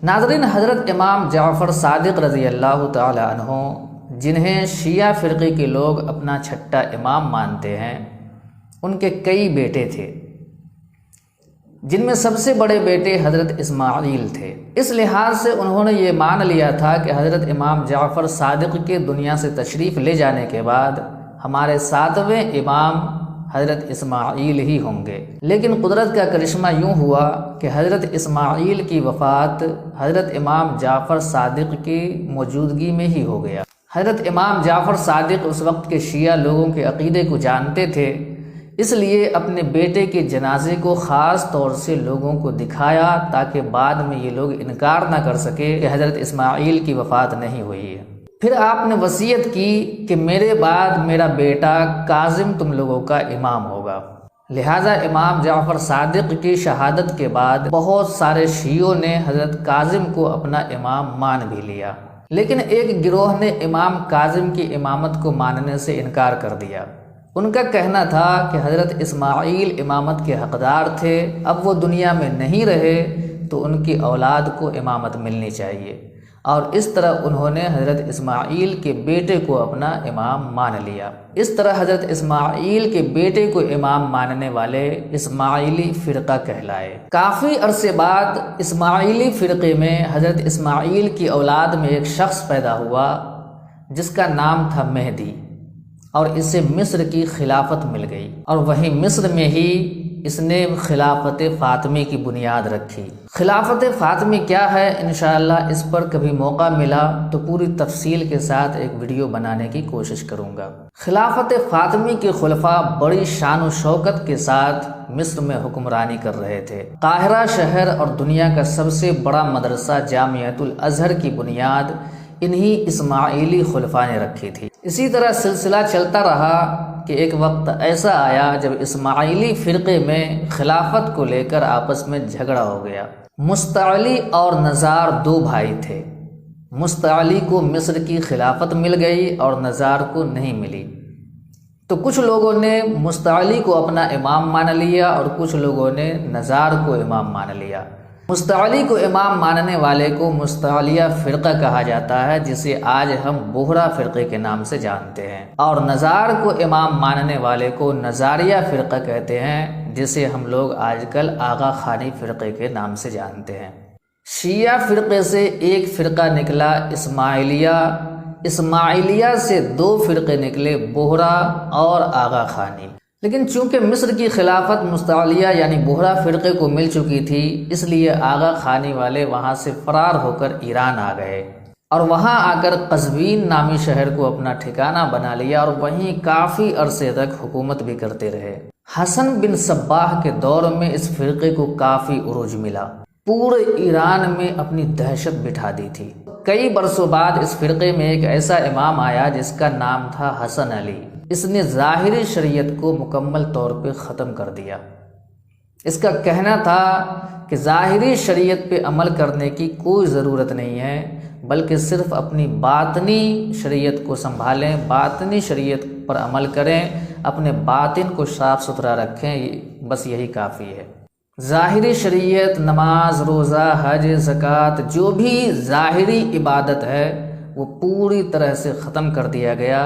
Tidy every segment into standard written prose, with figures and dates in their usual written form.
ناظرین، حضرت امام جعفر صادق رضی اللہ تعالی عنہ، جنہیں شیعہ فرقے کے لوگ اپنا چھٹا امام مانتے ہیں، ان کے کئی بیٹے تھے، جن میں سب سے بڑے بیٹے حضرت اسماعیل تھے۔ اس لحاظ سے انہوں نے یہ مان لیا تھا کہ حضرت امام جعفر صادق کے دنیا سے تشریف لے جانے کے بعد ہمارے 7ویں امام حضرت اسماعیل ہی ہوں گے۔ لیکن قدرت کا کرشمہ یوں ہوا کہ حضرت اسماعیل کی وفات حضرت امام جعفر صادق کی موجودگی میں ہی ہو گیا۔ حضرت امام جعفر صادق اس وقت کے شیعہ لوگوں کے عقیدے کو جانتے تھے، اس لیے اپنے بیٹے کے جنازے کو خاص طور سے لوگوں کو دکھایا تاکہ بعد میں یہ لوگ انکار نہ کر سکے کہ حضرت اسماعیل کی وفات نہیں ہوئی ہے۔ پھر آپ نے وصیت کی کہ میرے بعد میرا بیٹا کاظم تم لوگوں کا امام ہوگا۔ لہٰذا امام جعفر صادق کی شہادت کے بعد بہت سارے شیعوں نے حضرت کاظم کو اپنا امام مان بھی لیا، لیکن ایک گروہ نے امام کاظم کی امامت کو ماننے سے انکار کر دیا۔ ان کا کہنا تھا کہ حضرت اسماعیل امامت کے حقدار تھے، اب وہ دنیا میں نہیں رہے تو ان کی اولاد کو امامت ملنی چاہیے، اور اس طرح انہوں نے حضرت اسماعیل کے بیٹے کو اپنا امام مان لیا۔ اس طرح حضرت اسماعیل کے بیٹے کو امام ماننے والے اسماعیلی فرقہ کہلائے۔ کافی عرصے بعد اسماعیلی فرقے میں حضرت اسماعیل کی اولاد میں ایک شخص پیدا ہوا جس کا نام تھا مہدی، اور اسے مصر کی خلافت مل گئی، اور وہیں مصر میں ہی اس نے خلافت فاطمی کی بنیاد رکھی۔ خلافت فاطمی کیا ہے، انشاءاللہ اس پر کبھی موقع ملا تو پوری تفصیل کے ساتھ ایک ویڈیو بنانے کی کوشش کروں گا۔ خلافت فاطمی کے خلفاء بڑی شان و شوکت کے ساتھ مصر میں حکمرانی کر رہے تھے۔ قاہرہ شہر اور دنیا کا سب سے بڑا مدرسہ جامعۃ الازہر کی بنیاد انہی اسماعیلی خلفاء نے رکھی تھی۔ اسی طرح سلسلہ چلتا رہا کہ ایک وقت ایسا آیا جب اسماعیلی فرقے میں خلافت کو لے کر آپس میں جھگڑا ہو گیا۔ مستعلی اور نزار 2 بھائی تھے۔ مستعلی کو مصر کی خلافت مل گئی اور نزار کو نہیں ملی، تو کچھ لوگوں نے مستعلی کو اپنا امام مان لیا اور کچھ لوگوں نے نزار کو امام مان لیا۔ مستعلی کو امام ماننے والے کو مستعلیہ فرقہ کہا جاتا ہے، جسے آج ہم بوہرا فرقے کے نام سے جانتے ہیں، اور نزار کو امام ماننے والے کو نزاریہ فرقہ کہتے ہیں، جسے ہم لوگ آج کل آغا خانی فرقے کے نام سے جانتے ہیں۔ شیعہ فرقے سے ایک فرقہ نکلا اسماعیلیہ، اسماعیلیہ سے 2 فرقے نکلے، بوہرا اور آغا خانی۔ لیکن چونکہ مصر کی خلافت مستعلیہ یعنی بوہرا فرقے کو مل چکی تھی، اس لیے آغا خانی والے وہاں سے فرار ہو کر ایران آ گئے، اور وہاں آ کر قزوین نامی شہر کو اپنا ٹھکانہ بنا لیا، اور وہیں کافی عرصے تک حکومت بھی کرتے رہے۔ حسن بن صباح کے دور میں اس فرقے کو کافی عروج ملا، پورے ایران میں اپنی دہشت بٹھا دی تھی۔ کئی برسوں بعد اس فرقے میں ایک ایسا امام آیا جس کا نام تھا حسن علی۔ اس نے ظاہری شریعت کو مکمل طور پہ ختم کر دیا۔ اس کا کہنا تھا کہ ظاہری شریعت پہ عمل کرنے کی کوئی ضرورت نہیں ہے، بلکہ صرف اپنی باطنی شریعت کو سنبھالیں، باطنی شریعت پر عمل کریں، اپنے باطن کو صاف ستھرا رکھیں، بس یہی کافی ہے۔ ظاہری شریعت، نماز، روزہ، حج، زکوٰۃ، جو بھی ظاہری عبادت ہے وہ پوری طرح سے ختم کر دیا گیا،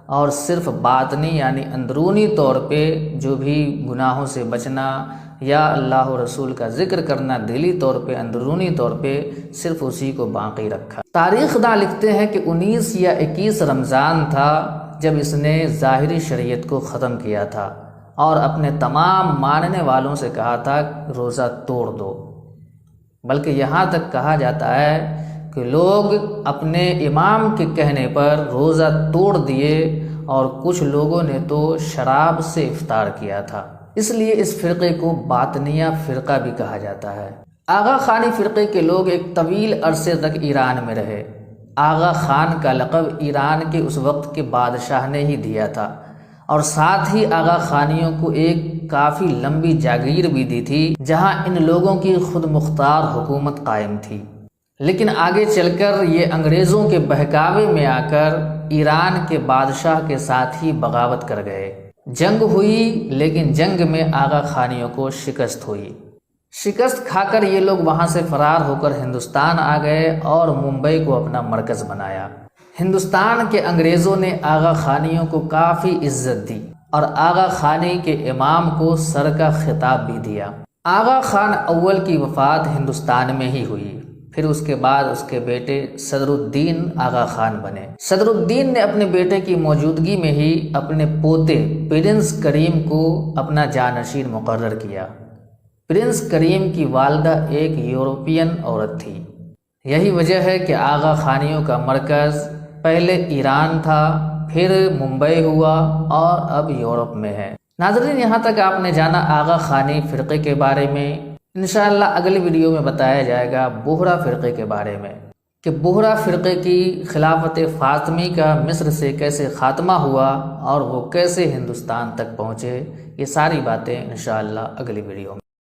اور صرف باطنی یعنی اندرونی طور پہ جو بھی گناہوں سے بچنا یا اللہ و رسول کا ذکر کرنا دلی طور پہ، اندرونی طور پہ، صرف اسی کو باقی رکھا۔ تاریخ داں لکھتے ہیں کہ 19 یا 21 رمضان تھا جب اس نے ظاہری شریعت کو ختم کیا تھا، اور اپنے تمام ماننے والوں سے کہا تھا روزہ توڑ دو، بلکہ یہاں تک کہا جاتا ہے کہ لوگ اپنے امام کے کہنے پر روزہ توڑ دیے، اور کچھ لوگوں نے تو شراب سے افطار کیا تھا۔ اس لیے اس فرقے کو باطنیہ فرقہ بھی کہا جاتا ہے۔ آغا خانی فرقے کے لوگ ایک طویل عرصے تک ایران میں رہے۔ آغا خان کا لقب ایران کے اس وقت کے بادشاہ نے ہی دیا تھا، اور ساتھ ہی آغا خانیوں کو ایک کافی لمبی جاگیر بھی دی تھی جہاں ان لوگوں کی خود مختار حکومت قائم تھی۔ لیکن آگے چل کر یہ انگریزوں کے بہکاوے میں آ کر ایران کے بادشاہ کے ساتھ ہی بغاوت کر گئے۔ جنگ ہوئی، لیکن جنگ میں آغا خانیوں کو شکست ہوئی۔ شکست کھا کر یہ لوگ وہاں سے فرار ہو کر ہندوستان آ گئے اور ممبئی کو اپنا مرکز بنایا۔ ہندوستان کے انگریزوں نے آغا خانیوں کو کافی عزت دی اور آغا خانی کے امام کو سر کا خطاب بھی دیا۔ آغا خان اول کی وفات ہندوستان میں ہی ہوئی، پھر اس کے بعد اس کے بیٹے صدر الدین آغا خان بنے۔ صدر الدین نے اپنے بیٹے کی موجودگی میں ہی اپنے پوتے پرنس کریم کو اپنا جانشین مقرر کیا۔ پرنس کریم کی والدہ ایک یورپین عورت تھی۔ یہی وجہ ہے کہ آغا خانیوں کا مرکز پہلے ایران تھا، پھر ممبئی ہوا اور اب یورپ میں ہے۔ ناظرین، یہاں تک آپ نے جانا آغا خانی فرقے کے بارے میں۔ انشاءاللہ اگلی ویڈیو میں بتایا جائے گا بوہرا فرقے کے بارے میں، کہ بوہرا فرقے کی خلافت فاطمی کا مصر سے کیسے خاتمہ ہوا اور وہ کیسے ہندوستان تک پہنچے۔ یہ ساری باتیں انشاءاللہ اگلی ویڈیو میں